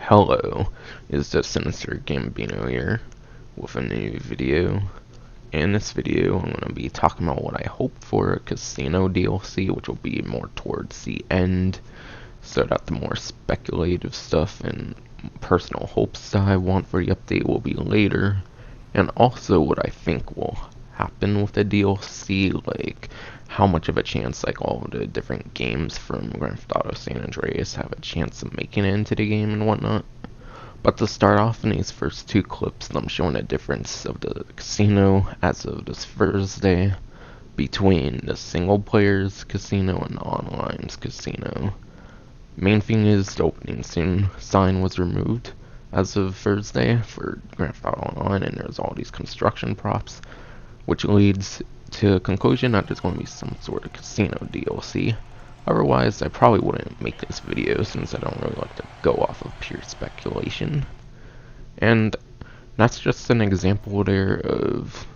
Hello, is the Sinister Gambino here with a new video. In this video, I'm going to be talking about what I hope for a casino DLC, which will be more towards the end, so that the more speculative stuff and personal hopes that I want for the update will be later, and also what I think will happen with the DLC, like how much of a chance like all of the different games from Grand Theft Auto San Andreas have a chance of making it into the game and whatnot. But to start off, in these first two clips, I'm showing the difference of the casino as of this Thursday between the single player's casino and the online's casino. Main thing is the opening sign was removed as of Thursday for Grand Theft Auto Online, and there's all these construction props, which leads to a conclusion that there's going to be some sort of casino DLC. Otherwise, I probably wouldn't make this video since I don't really like to go off of pure speculation. And that's just an example there of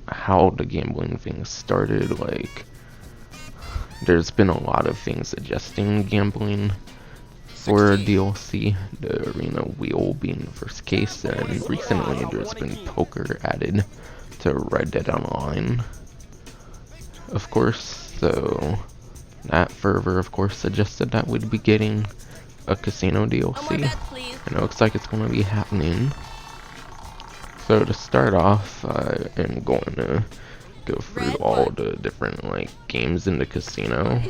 how the gambling thing started. Like, there's been a lot of things suggesting gambling for a DLC, the arena wheel being the first case, and recently there's been poker added to Red Dead Online, of course, so that further, of course, suggested that we'd be getting a casino DLC, and it looks like it's going to be happening. So to start off, I am going to go through all the different like games in the casino.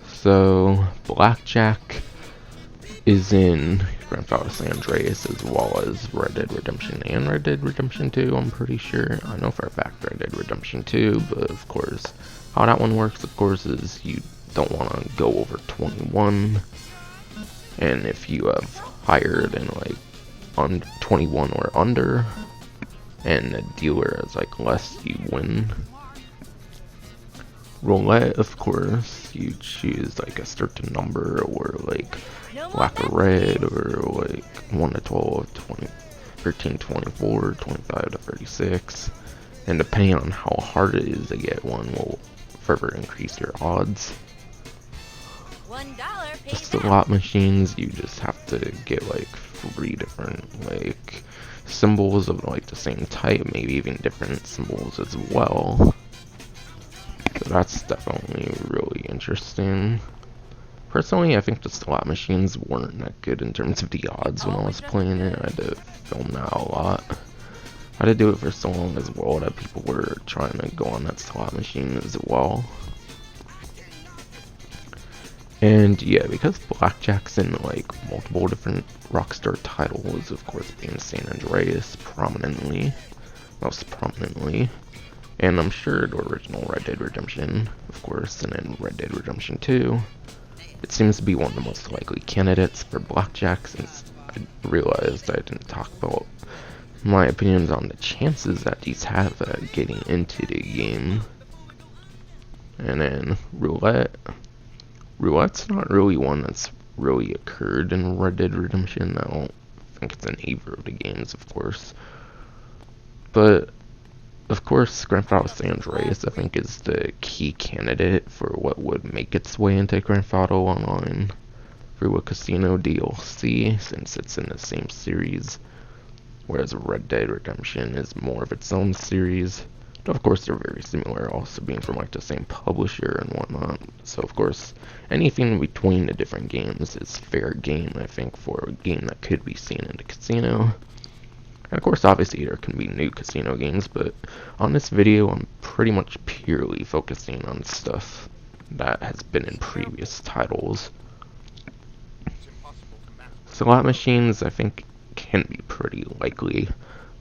So Blackjack is in Grand Theft Auto San Andreas, as well as Red Dead Redemption and Red Dead Redemption 2, I'm pretty sure. I know for a fact Red Dead Redemption 2, but of course, how that one works, of course, is you don't want to go over 21, and if you have higher than like 21 or under, and the dealer is like less, you win. Roulette, of course, you choose like a certain number, or like black or red, or like 1 to 12, 20, 13, 24, 25 to 36, and depending on how hard it is to get one will further increase your odds. Slot machines, you just have to get like 3 different like symbols of like the same type, maybe even different symbols as well. So that's definitely really interesting. Personally, I think the slot machines weren't that good in terms of the odds when I was playing it. I had to film that a lot. I had to do it for so long as well that people were trying to go on that slot machine as well. And yeah, because Blackjack's in like multiple different Rockstar titles, of course being San Andreas most prominently, and I'm sure the original Red Dead Redemption, of course, and then Red Dead Redemption 2, it seems to be one of the most likely candidates for Blackjack, since I realized I didn't talk about my opinions on the chances that these have at getting into the game. And then Roulette's not really one that's really occurred in Red Dead Redemption. I don't think it's in either of the games, of course. But of course, Grand Theft Auto San Andreas, I think, is the key candidate for what would make its way into Grand Theft Auto Online through a casino DLC, since it's in the same series, whereas Red Dead Redemption is more of its own series. But of course, they're very similar, also being from like the same publisher and whatnot. So of course, anything between the different games is fair game, I think, for a game that could be seen in the casino. And of course, obviously, there can be new casino games, but on this video, I'm pretty much purely focusing on stuff that has been in previous titles. Slot machines, I think, can be pretty likely.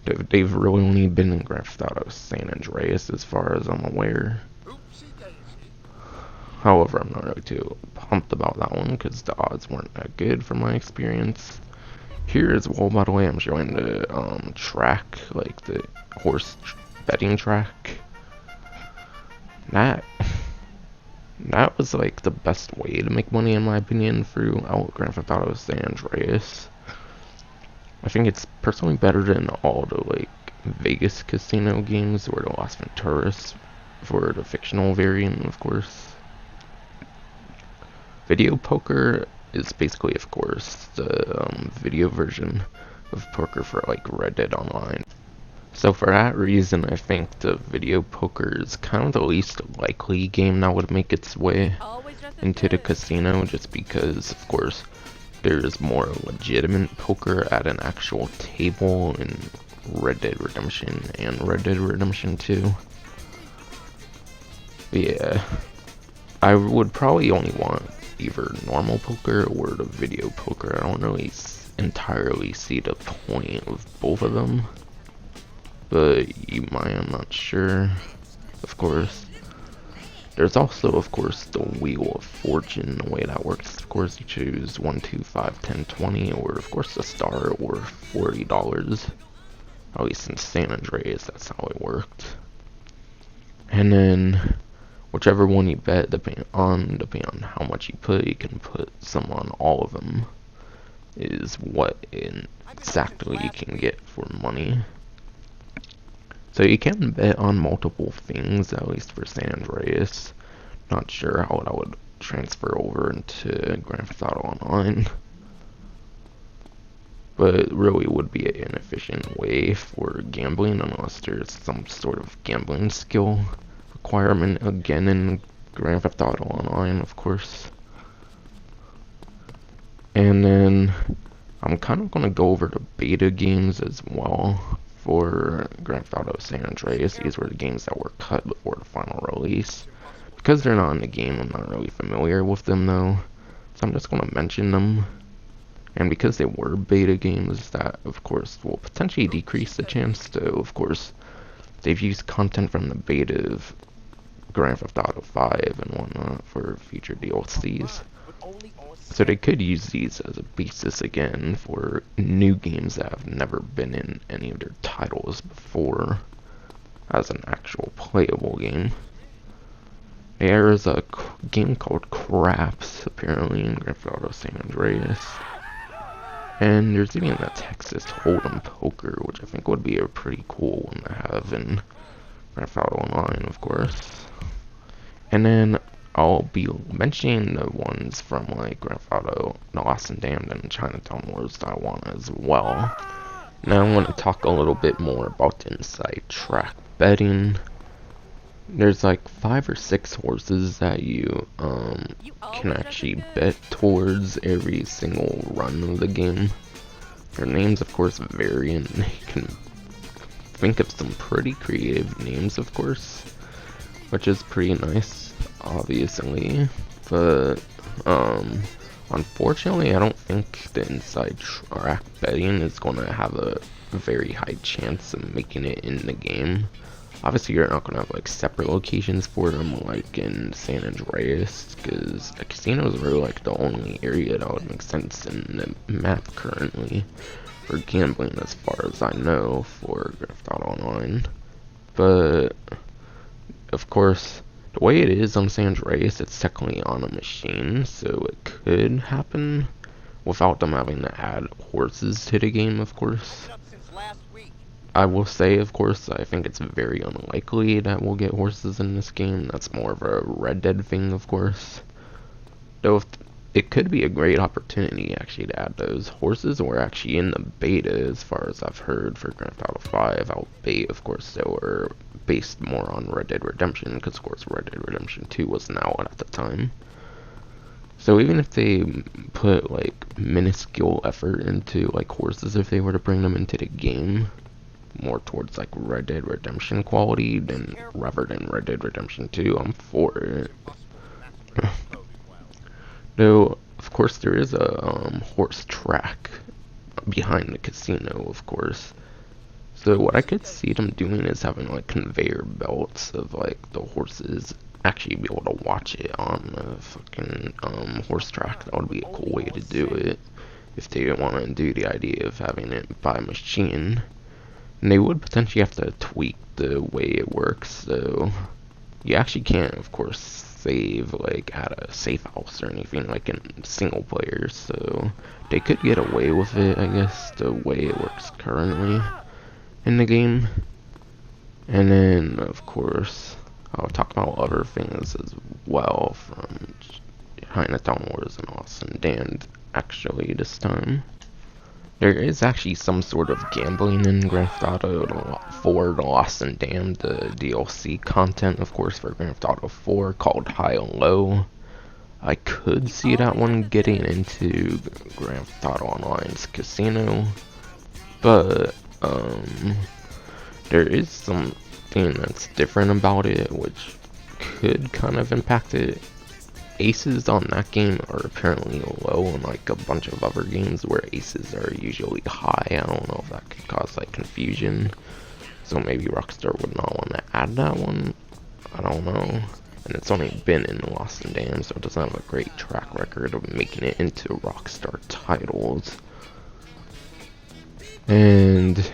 They've really only been in Grand Theft Auto San Andreas, as far as I'm aware. However, I'm not really too pumped about that one, because the odds weren't that good from my experience. Here as well, by the way, I'm showing the track, like the horse betting track. That was like the best way to make money, in my opinion, throughout Grand Theft Auto San Andreas. I think it's personally better than all the like Vegas casino games or the Las Venturas for the fictional variant, of course. Video poker, is basically, of course, the video version of poker for like Red Dead Online. So for that reason, I think the video poker is kind of the least likely game that would make its way into the casino, just because, of course, there's more legitimate poker at an actual table in Red Dead Redemption and Red Dead Redemption 2. But yeah, I would probably only want either normal poker or the video poker. I don't really entirely see the point of both of them, but you might, I'm not sure. Of course, there's also, of course, the Wheel of Fortune. The way that works, of course, you choose 1, 2, 5, 10, 20, or of course a star, or $40. At least in San Andreas, that's how it worked. And then whichever one you bet, depending on how much you put, you can put some on all of them, is what exactly you can get for money. So you can bet on multiple things, at least for San Andreas. Not sure how that would transfer over into Grand Theft Auto Online, but it really would be an inefficient way for gambling unless there's some sort of gambling skill requirement again in Grand Theft Auto Online, of course. And then I'm kind of going to go over the beta games as well for Grand Theft Auto San Andreas. These were the games that were cut before the final release. Because they're not in the game, I'm not really familiar with them though, so I'm just going to mention them. And because they were beta games, that of course will potentially decrease the chance, though of course they've used content from the beta of Grand Theft Auto 5 and whatnot for future DLCs. So they could use these as a basis again for new games that have never been in any of their titles before as an actual playable game. There is a game called Craps apparently in Grand Theft Auto San Andreas. And there's even a Texas Hold'em Poker, which I think would be a pretty cool one to have in Grand Theft Auto Online, of course. And then I'll be mentioning the ones from like Grand Theft Auto The Lost and Damned and Chinatown Wars that I want as well. Now I want to talk a little bit more about the inside track betting. There's like 5 or 6 horses that you can actually bet towards every single run of the game. Their names of course vary, and you can think of some pretty creative names of course, which is pretty nice obviously, but unfortunately I don't think the inside track betting is going to have a very high chance of making it in the game. Obviously, you're not going to have like separate locations for them like in San Andreas, because a casino is really like the only area that would make sense in the map currently for gambling as far as I know for Grand Theft Auto Online. But of course, the way it is on San Andreas, it's technically on a machine, so it could happen without them having to add horses to the game, of course. I will say, of course, I think it's very unlikely that we'll get horses in this game. That's more of a Red Dead thing, of course. Though if it could be a great opportunity, actually, to add those. Horses were actually in the beta, as far as I've heard, for Grand Theft Auto 5. Albeit, of course, they were based more on Red Dead Redemption, because, of course, Red Dead Redemption 2 wasn't out at the time. So even if they put, like, minuscule effort into, like, horses, if they were to bring them into the game, more towards like Red Dead Redemption quality than rather than Red Dead Redemption 2, I'm for it. Though of course there is a horse track behind the casino, of course. So what I could see them doing is having like conveyor belts of like the horses actually be able to watch it on the fucking horse track. That would be a cool way to do it if they didn't want to do the idea of having it by machine. And they would potentially have to tweak the way it works, so you actually can't, of course, save like at a safe house or anything like in single player, so they could get away with it, I guess, the way it works currently in the game. And then, of course, I'll talk about other things as well from Chinatown Wars and Lost and Damned actually this time. There is actually some sort of gambling in Grand Theft Auto 4 Lost and Damned, the DLC content, of course, for Grand Theft Auto 4 called High and Low. I could see that one getting into Grand Theft Auto Online's casino, but there is something that's different about it, which could kind of impact it. Aces on that game are apparently low, unlike a bunch of other games where aces are usually high. I don't know if that could cause like confusion, so maybe Rockstar would not want to add that one. I don't know. And it's only been in Lost and Damned, so it doesn't have a great track record of making it into Rockstar titles. And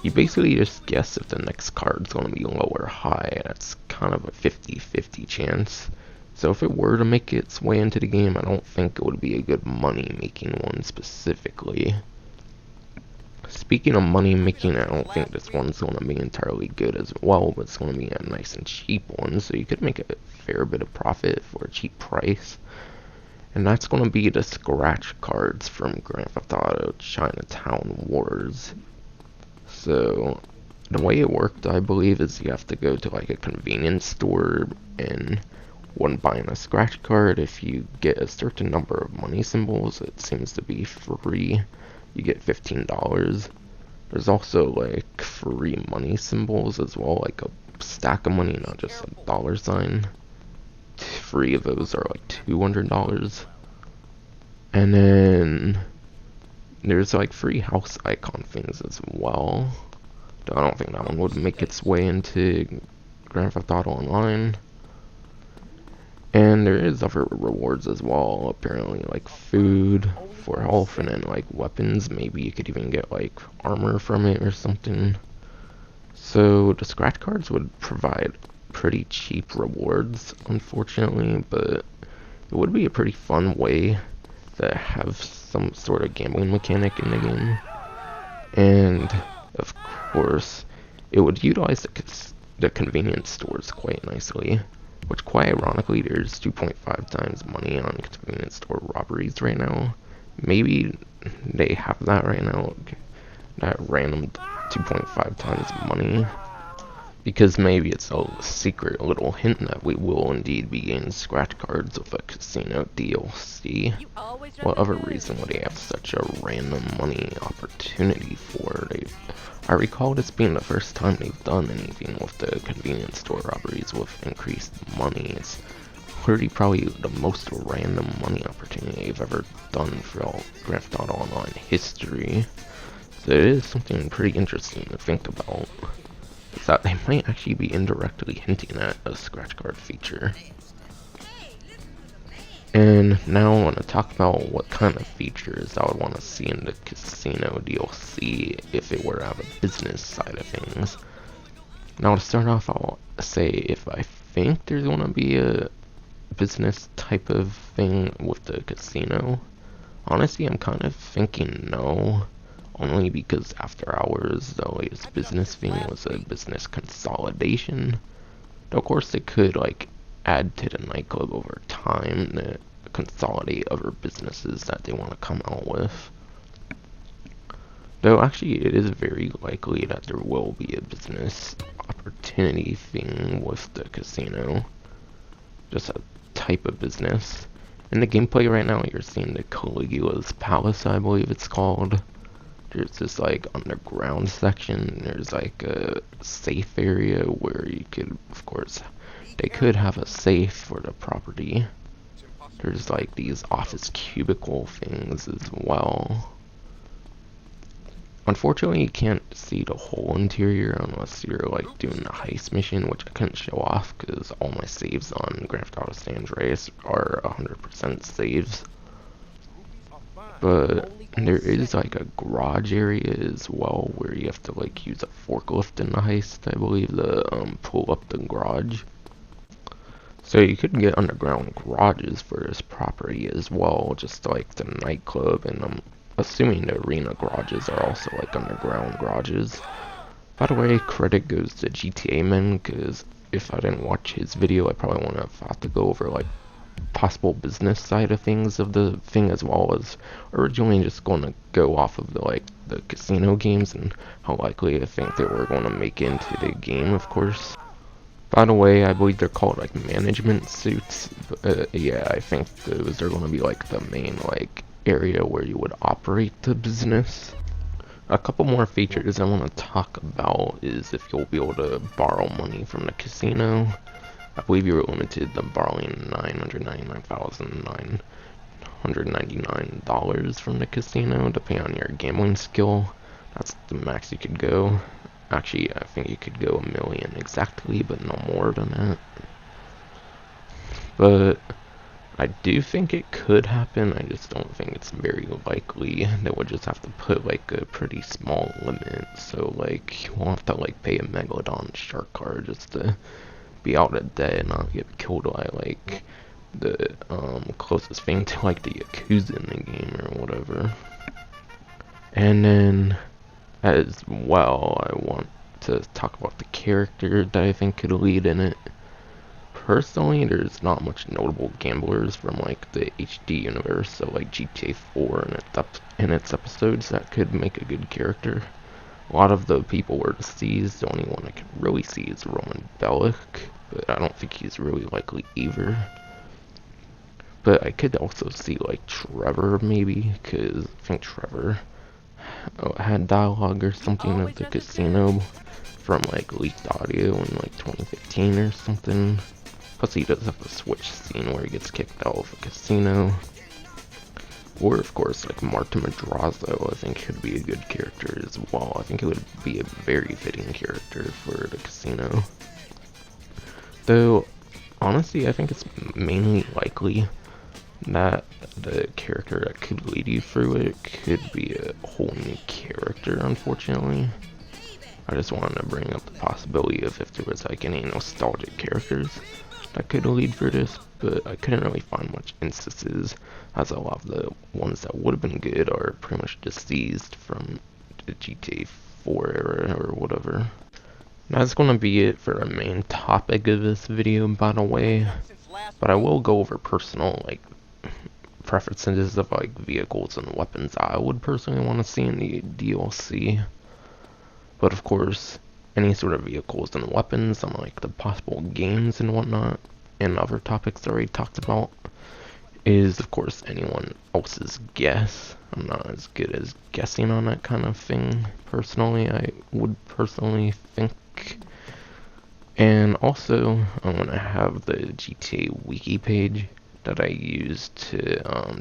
you basically just guess if the next card's going to be low or high. That's kind of a 50-50 chance. So if it were to make its way into the game, I don't think it would be a good money-making one specifically. Speaking of money-making, I don't think this one's going to be entirely good as well, but it's going to be a nice and cheap one, so you could make a fair bit of profit for a cheap price. And that's going to be the scratch cards from Grand Theft Auto Chinatown Wars. So the way it worked, I believe, is you have to go to like a convenience store, and when buying a scratch card, if you get a certain number of money symbols, it seems to be free. You get $15. There's also like free money symbols as well, like a stack of money, not just a dollar sign. 3 of those are like $200. And then there's like free house icon things as well. I don't think that one would make its way into Grand Theft Auto Online. And there is other rewards as well, apparently, like food for health, and then like weapons. Maybe you could even get like armor from it or something. So the scratch cards would provide pretty cheap rewards, unfortunately, but it would be a pretty fun way to have some sort of gambling mechanic in the game. And of course, it would utilize the convenience stores quite nicely. Which, quite ironically, there's 2.5 times money on convenience store robberies right now. Maybe they have that right now, that random 2.5 times money. Because maybe it's a secret little hint that we will indeed be getting scratch cards with a casino DLC. What other reason would they have such a random money opportunity for? I recall this being the first time they've done anything with the convenience store robberies with increased money. It's probably the most random money opportunity they've ever done for all Grand Theft Auto Online history. So it is something pretty interesting to think about. Is that they might actually be indirectly hinting at a scratch card feature. And now I want to talk about what kind of features I would want to see in the casino DLC if it were to have a business side of things. Now to start off, I'll say if I think there's going to be a business type of thing with the casino. Honestly, I'm kind of thinking no. Only because After Hours, the latest business thing, was a business consolidation. Though of course it could like add to the nightclub over time to consolidate other businesses that they want to come out with. Though actually it is very likely that there will be a business opportunity thing with the casino. Just a type of business. In the gameplay right now, you're seeing the Caligula's Palace, I believe it's called. There's this like underground section. There's like a safe area where you could, of course, they could have a safe for the property. There's like these office cubicle things as well. Unfortunately, you can't see the whole interior unless you're like doing the heist mission, which I couldn't show off because all my saves on Grand Theft Auto San Andreas are 100% saves. But there is like a garage area as well where you have to like use a forklift in the heist, I believe, to pull up the garage. So you could get underground garages for this property as well, just like the nightclub, and I'm assuming the arena garages are also like underground garages. By the way, credit goes to GTA Man, because if I didn't watch his video, I probably wouldn't have thought to go over like possible business side of things of the thing, as well as originally just going to go off of the casino games and how likely I think they were going to make into the game, of course. By the way, I believe they're called like management suits. Yeah, I think those are going to be like the main like area where you would operate the business. A couple more features I want to talk about is if you'll be able to borrow money from the casino. I believe you were limited to borrowing $999 from the casino, depending on your gambling skill. That's the max you could go. Actually, I think you could go $1 million exactly, but no more than that. But I do think it could happen. I just don't think it's very likely. They would just have to put like a pretty small limit. So like you won't have to like pay a Megalodon shark card just to be out of debt and not get killed by like the closest thing to like the Yakuza in the game or whatever. And then as well, I want to talk about the character that I think could lead in it. Personally, there's not much notable gamblers from like the HD universe, so like GTA 4 and its episodes that could make a good character. A lot of the people were deceased. The only one I could really see is Roman Bellic, but I don't think he's really likely either. But I could also see like Trevor maybe, because I think Trevor had dialogue or something at the casino from like leaked audio in like 2015 or something. Plus he does have the switch scene where he gets kicked out of a casino. Or of course like Marta Madrazo I think could be a good character as well. I think it would be a very fitting character for the casino. Though honestly I think it's mainly likely that the character that could lead you through it could be a whole new character, unfortunately. I just wanted to bring up the possibility of if there was like any nostalgic characters that could lead for this, but I couldn't really find much instances, as a lot of the ones that would have been good are pretty much deceased from the GTA 4 era or whatever. That's gonna be it for the main topic of this video, by the way, but I will go over personal like preferences of like vehicles and weapons I would personally want to see in the DLC. But of course, any sort of vehicles and weapons on like the possible games and whatnot, and other topics I already talked about, is of course anyone else's guess. I'm not as good as guessing on that kind of thing personally, I would personally think. And also, I'm gonna have the GTA wiki page that I used to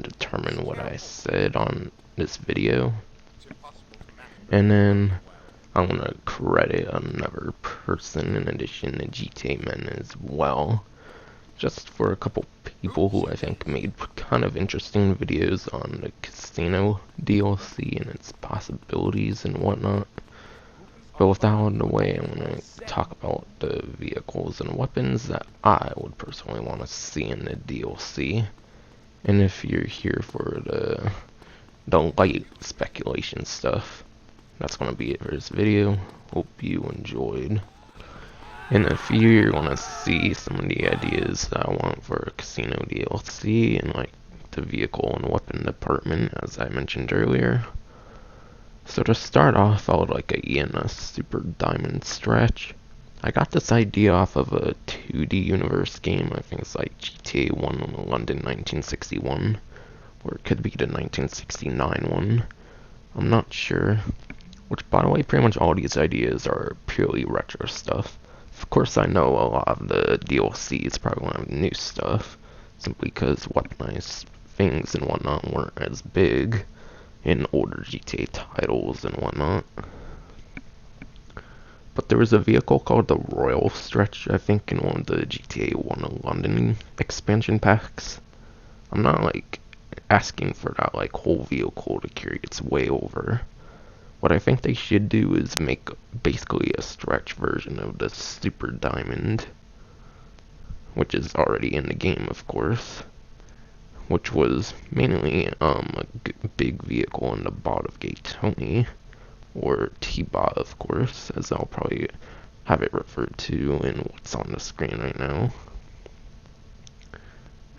determine what I said on this video. And then I'm gonna credit another person in addition to GTA Men as well, just for a couple people who I think made kind of interesting videos on the casino DLC and its possibilities and whatnot. But with that out of the way, I'm gonna talk about the vehicles and weapons that I would personally want to see in the DLC. And if you're here for the light speculation stuff, that's gonna be it for this video. Hope you enjoyed. And if you want to see some of the ideas that I want for a casino DLC and like the vehicle and weapon department, as I mentioned earlier. So to start off, I would like a ENS Super Diamond stretch. I got this idea off of a 2D universe game. I think it's like GTA 1 in London 1961, or it could be the 1969 one. I'm not sure. Which, by the way, pretty much all these ideas are purely retro stuff. Of course, I know a lot of the DLC is probably going to have new stuff, simply because weaponized things and whatnot weren't as big in older GTA titles and whatnot. But there was a vehicle called the Royal Stretch, I think, in one of the GTA 1 London expansion packs. I'm not like asking for that like whole vehicle to carry its way over. What I think they should do is make basically a stretch version of the Super Diamond, which is already in the game, of course, which was mainly a big vehicle in the bot of Gaytoni, or T-Bot, of course, as I'll probably have it referred to in what's on the screen right now.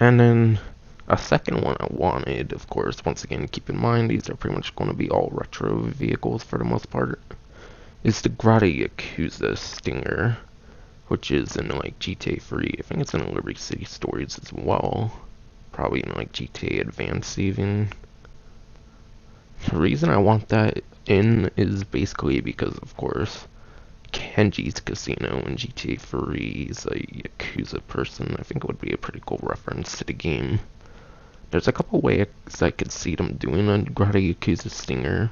And then a second one I wanted, of course, once again, keep in mind these are pretty much going to be all retro vehicles for the most part, is the Grata Yakuza Stinger, which is in like GTA 3. I think it's in Liberty City Stories as well. Probably in like GTA Advance even. The reason I want that in is basically because, of course, Kenji's Casino in GTA 3 is a Yakuza person. I think it would be a pretty cool reference to the game. There's a couple ways I could see them doing a Grata Yakuza Stinger.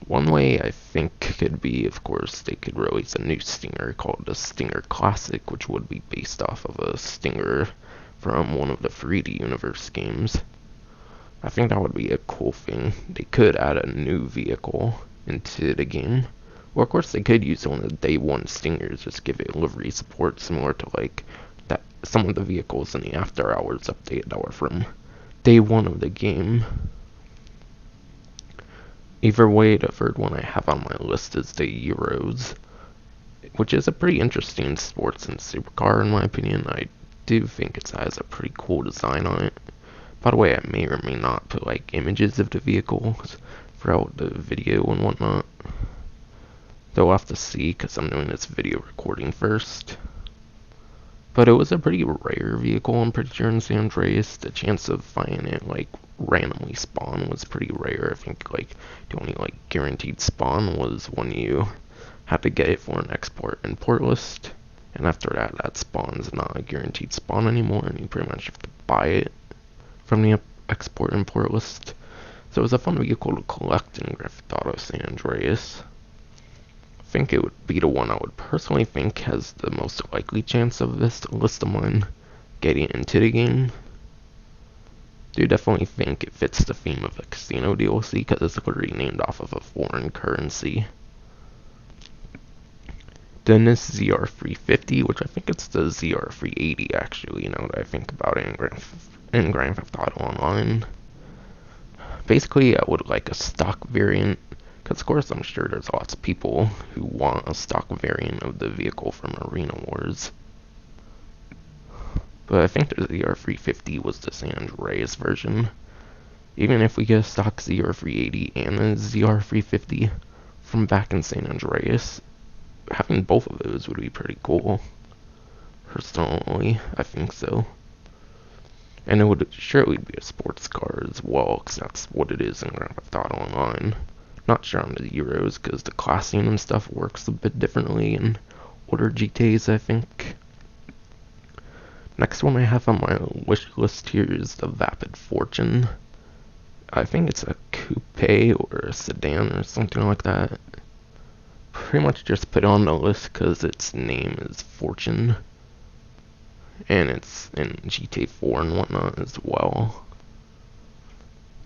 One way I think could be, of course, they could release a new Stinger called the Stinger Classic, which would be based off of a Stinger from one of the 3D Universe games. I think that would be a cool thing. They could add a new vehicle into the game. Or of course they could use one of the day one Stingers, just give it livery support similar to like that some of the vehicles in the After Hours update that were from day one of the game. Either way, the third one I have on my list is the Euros, which is a pretty interesting sports and supercar in my opinion. I do think it has a pretty cool design on it. By the way, I may or may not put like images of the vehicles throughout the video and whatnot. Though I'll have to see because I'm doing this video recording first. But it was a pretty rare vehicle, I'm pretty sure, in San Andreas. The chance of finding it like randomly spawn was pretty rare. I think like the only like guaranteed spawn was when you had to get it for an export import list. And after that, that spawn's not a guaranteed spawn anymore, and you pretty much have to buy it from the export import list. So it was a fun vehicle to collect in Grand Theft Auto San Andreas. I think it would be the one I would personally think has the most likely chance of this list of mine getting into the game. Do definitely think it fits the theme of a casino DLC because it's literally named off of a foreign currency. Then this ZR350, which I think it's the ZR380 actually, now that I think about it in Grand Theft Auto Online. Basically, I would like a stock variant, because of course I'm sure there's lots of people who want a stock variant of the vehicle from Arena Wars. But I think the ZR350 was the San Andreas version. Even if we get a stock ZR380 and a ZR350 from back in San Andreas, having both of those would be pretty cool. Personally, I think so. And it would surely be a sports car as well, because that's what it is in Grand Theft Auto Online. Not sure on the Euros, because the classing and stuff works a bit differently in older GTAs, I think. Next one I have on my wish list here is the Vapid Fortune. I think it's a coupe or a sedan or something like that. Pretty much just put it on the list because its name is Fortune. And it's in GTA 4 and whatnot as well.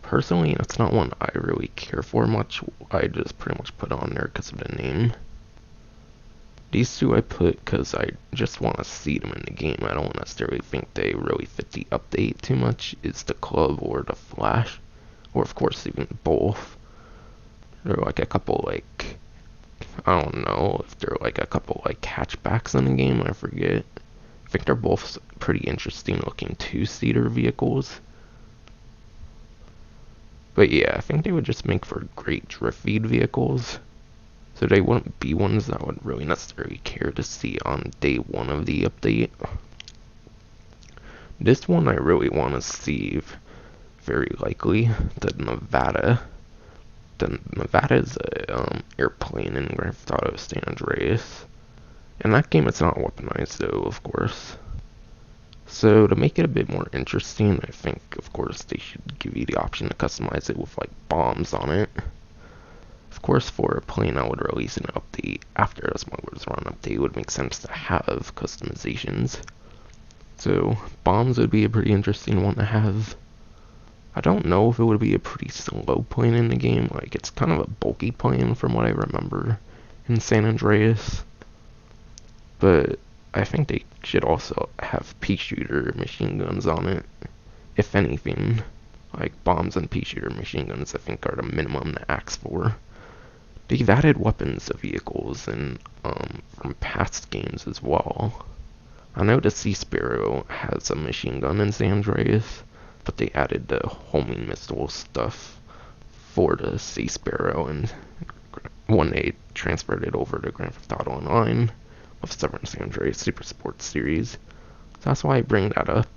Personally, it's not one I really care for much. I just pretty much put it on there because of the name. These two I put because I just want to see them in the game. I don't necessarily think they really fit the update too much. Is the Club or the Flash. Or of course even both. There are like a couple like, I don't know if there are like a couple like hatchbacks in the game, I forget. I think they're both pretty interesting looking two-seater vehicles. But yeah, I think they would just make for great drift feed vehicles. So they wouldn't be ones that I would really necessarily care to see on day one of the update. This one I really want to see, very likely, the Nevada. The Nevada is an airplane in Grand Theft Auto San Andreas. In that game it's not weaponized though, of course. So to make it a bit more interesting, I think, of course, they should give you the option to customize it with, like, bombs on it. Of course, for a plane I would release an update after a Smuggler's Run update, it would make sense to have customizations. So, bombs would be a pretty interesting one to have. I don't know if it would be a pretty slow plane in the game, like, it's kind of a bulky plane from what I remember in San Andreas. But I think they should also have pea shooter machine guns on it, if anything. Like bombs and pea shooter machine guns I think are the minimum to ask for. They've added weapons to vehicles and from past games as well. I know the Sea Sparrow has a machine gun in San Andreas, but they added the homing missile stuff for the Sea Sparrow, and when they transferred it over to Grand Theft Auto Online with San Andreas Super Sports Series. So that's why I bring that up.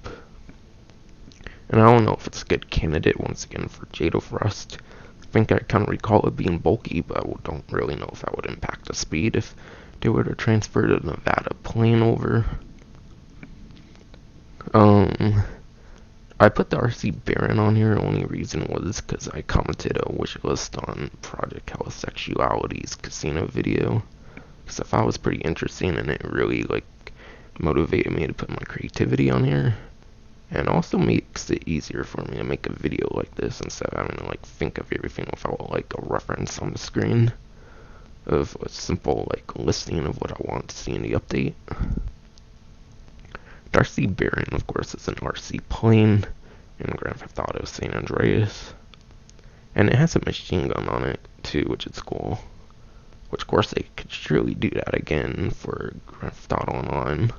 And I don't know if it's a good candidate once again for Jado Frost. I think I kind of recall it being bulky, but I don't really know if that would impact the speed if they were to transfer the Nevada plane over. I put the RC Baron on here. The only reason was because I commented a wish list on Project Homosexuality's casino video. Because I thought it was pretty interesting, and it really motivated me to put my creativity on here. And also makes it easier for me to make a video like this instead of having to think of everything without a reference on the screen of a simple listing of what I want to see in the update. The RC Baron, of course, is an RC plane in Grand Theft Auto San Andreas, and it has a machine gun on it too, which is cool. Which, of course, they could surely do that again for Grand Theft Auto Online.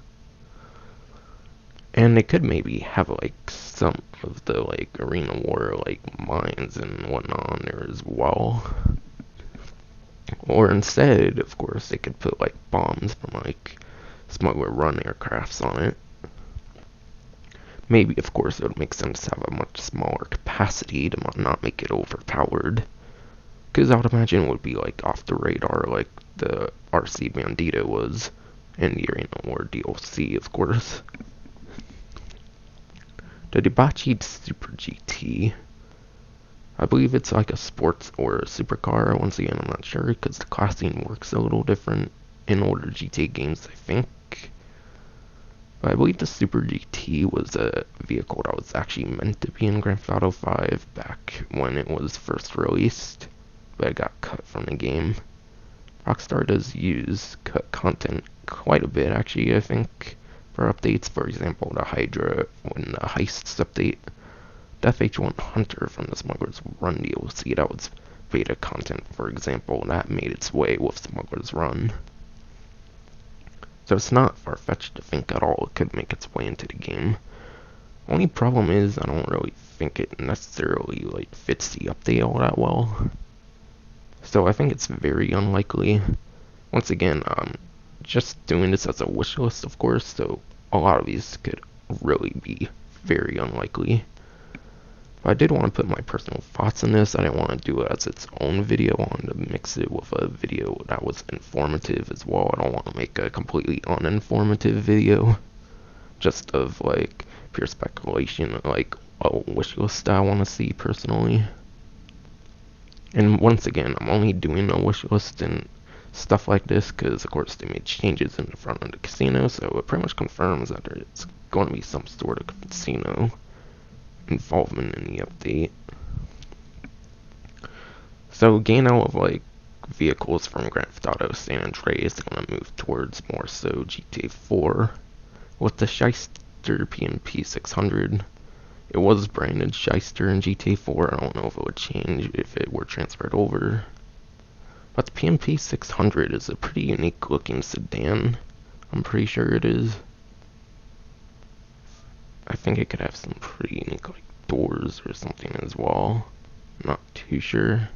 And they could maybe have some of the arena war mines and whatnot on there as well. Or instead, of course, they could put bombs from smuggler run aircrafts on it. Maybe, of course, it would make sense to have a much smaller capacity to not make it overpowered. Because I would imagine it would be off the radar like the RC Bandito was in the Arena War DLC, of course. The Debaucheed Super GT, I believe it's a sports or a supercar. Once again, I'm not sure because the classing works a little different in older GTA games, I think. But I believe the Super GT was a vehicle that was actually meant to be in Grand Theft Auto 5 back when it was first released, but it got cut from the game. Rockstar does use cut content quite a bit, actually, I think, for updates. For example, the Hydra when the Heists update. The FH1 Hunter from the Smuggler's Run DLC, that was beta content, for example, that made its way with Smuggler's Run. So it's not far-fetched to think at all it could make its way into the game. Only problem is I don't really think it necessarily fits the update all that well. So I think it's very unlikely. Once again, just doing this as a wish list, of course, so a lot of these could really be very unlikely. But I did want to put my personal thoughts on this. I didn't want to do it as its own video. I wanted to mix it with a video that was informative as well. I don't want to make a completely uninformative video just of pure speculation, a wish list I want to see personally. And once again, I'm only doing a wish list and stuff like this because, of course, they made changes in the front of the casino, so it pretty much confirms that there's going to be some sort of casino involvement in the update. So, gain out of vehicles from Grand Theft Auto San Andreas, I'm going to move towards more so GTA 4 with the Shyster PNP 600. It was branded Shyster in GTA 4. I don't know if it would change if it were transferred over. But the PNP 600 is a pretty unique looking sedan. I'm pretty sure it is. I think it could have some pretty unique doors or something as well. I'm not too sure.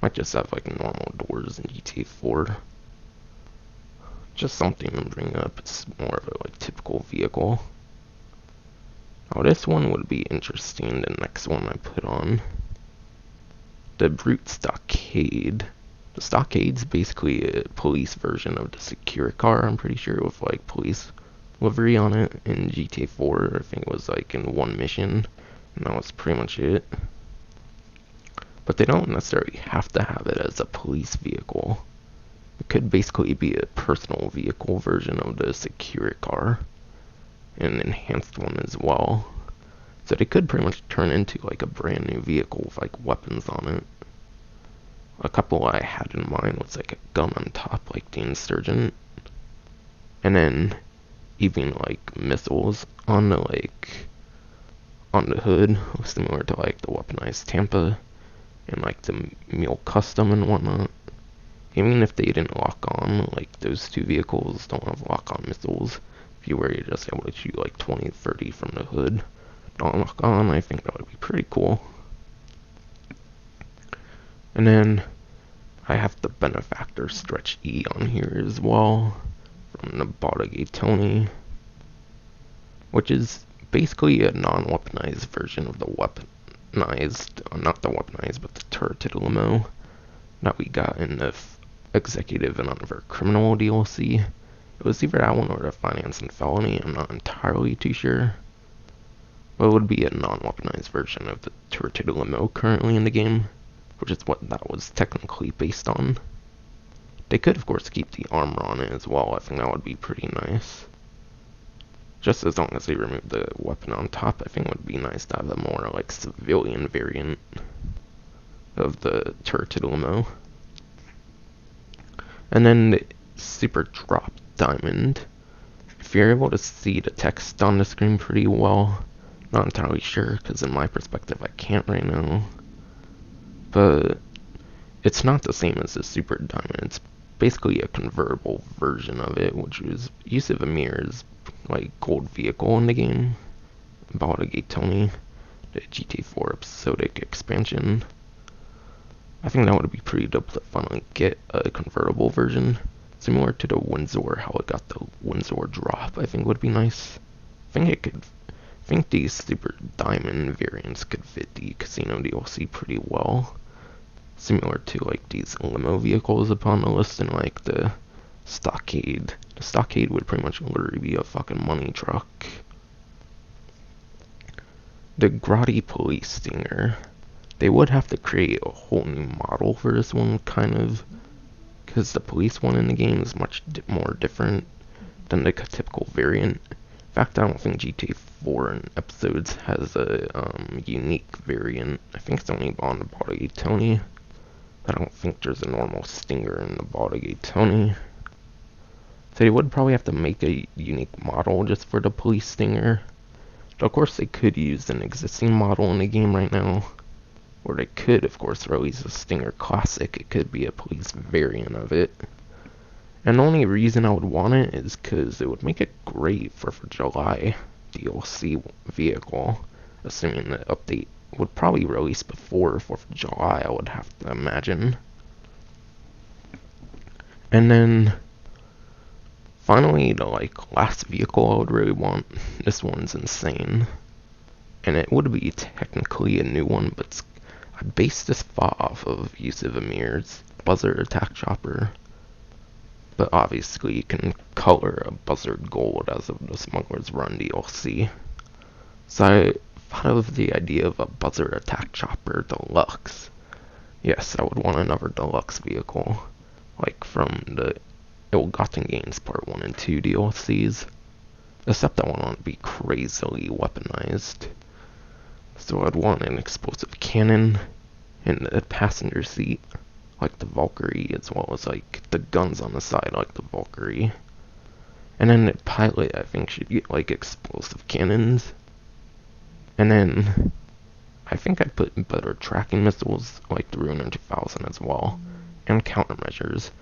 Might just have normal doors in GTA 4. Just something to bring up. It's more of a typical vehicle. Now this one would be interesting, the next one I put on. The Brute Stockade. The Stockade's basically a police version of the secure car, I'm pretty sure, with police livery on it in GTA 4. I think it was in one mission, and that was pretty much it. But they don't necessarily have to have it as a police vehicle. It could basically be a personal vehicle version of the secure car, an enhanced one as well. So they could pretty much turn into a brand new vehicle with weapons on it. A couple I had in mind was a gun on top like the Insurgent, and then even missiles on the hood, similar to the weaponized Tampa and the Mule Custom and whatnot. Even if they didn't lock on, those two vehicles don't have lock-on missiles, if you were just able to shoot like 20, 30 from the hood, not lock on, I think that would be pretty cool. And then I have the Benefactor Stretch E on here as well, from the Blackjack Tony, which is basically a non-weaponized version of the weaponized, not the weaponized, but the turreted limo that we got in the Executive and Undercover Criminal DLC. It was either that one or the Finance and Felony, I'm not entirely too sure. But it would be a non-weaponized version of the turreted limo currently in the game, which is what that was technically based on. They could, of course, keep the armor on it as well. I think that would be pretty nice. Just as long as they remove the weapon on top, I think it would be nice to have a more, like, civilian variant of the turreted limo. And then the Super Drop Diamond. If you're able to see the text on the screen pretty well, not entirely sure, because in my perspective I can't right now. But it's not the same as the Super Diamond. It's basically a convertible version of it, which was use of Amir's like gold vehicle in the game. Blackjack Tony, the GTA 4 episodic expansion. I think that would be pretty dope to finally get a convertible version, similar to the Windsor, how it got the Windsor drop. I think would be nice. I think these Super Diamond variants could fit the Casino DLC pretty well, similar to like these limo vehicles upon the list, and like the Stockade. The Stockade would pretty much literally be a fucking money truck. The Grotti Police Stinger. They would have to create a whole new model for this one, kind of, because the police one in the game is much more different than the typical variant. In fact, I don't think GTA 4 in episodes has a unique variant. I think it's only on the Blackjack Tony. I don't think there's a normal Stinger in the Blackjack Tony. So they would probably have to make a unique model just for the police Stinger. But of course they could use an existing model in the game right now. Or they could, of course, release a Stinger Classic. It could be a police variant of it. And the only reason I would want it is because it would make it great 4th of July DLC vehicle. Assuming the update would probably release before 4th of July, I would have to imagine. And then, finally, the last vehicle I would really want. This one's insane. And it would be technically a new one, but I based this off of Yusuf Amir's Buzzard Attack Chopper. But obviously you can color a Buzzard gold as of the Smuggler's Run DLC. So I thought of the idea of a Buzzard Attack Chopper Deluxe. Yes, I would want another deluxe vehicle, like from the Ill-Gotten Gains Part 1 and 2 DLCs. Except I want it to be crazily weaponized. So I'd want an explosive cannon in the passenger seat, like the Valkyrie, as well as like the guns on the side, like the Valkyrie. And then the pilot, I think, should get like explosive cannons. And then I think I'd put better tracking missiles, like the Ruiner 2000 as well, and countermeasures.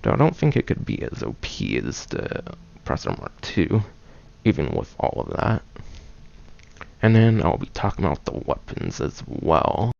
Though I don't think it could be as OP as the Oppressor Mark II, even with all of that. And then I'll be talking about the weapons as well.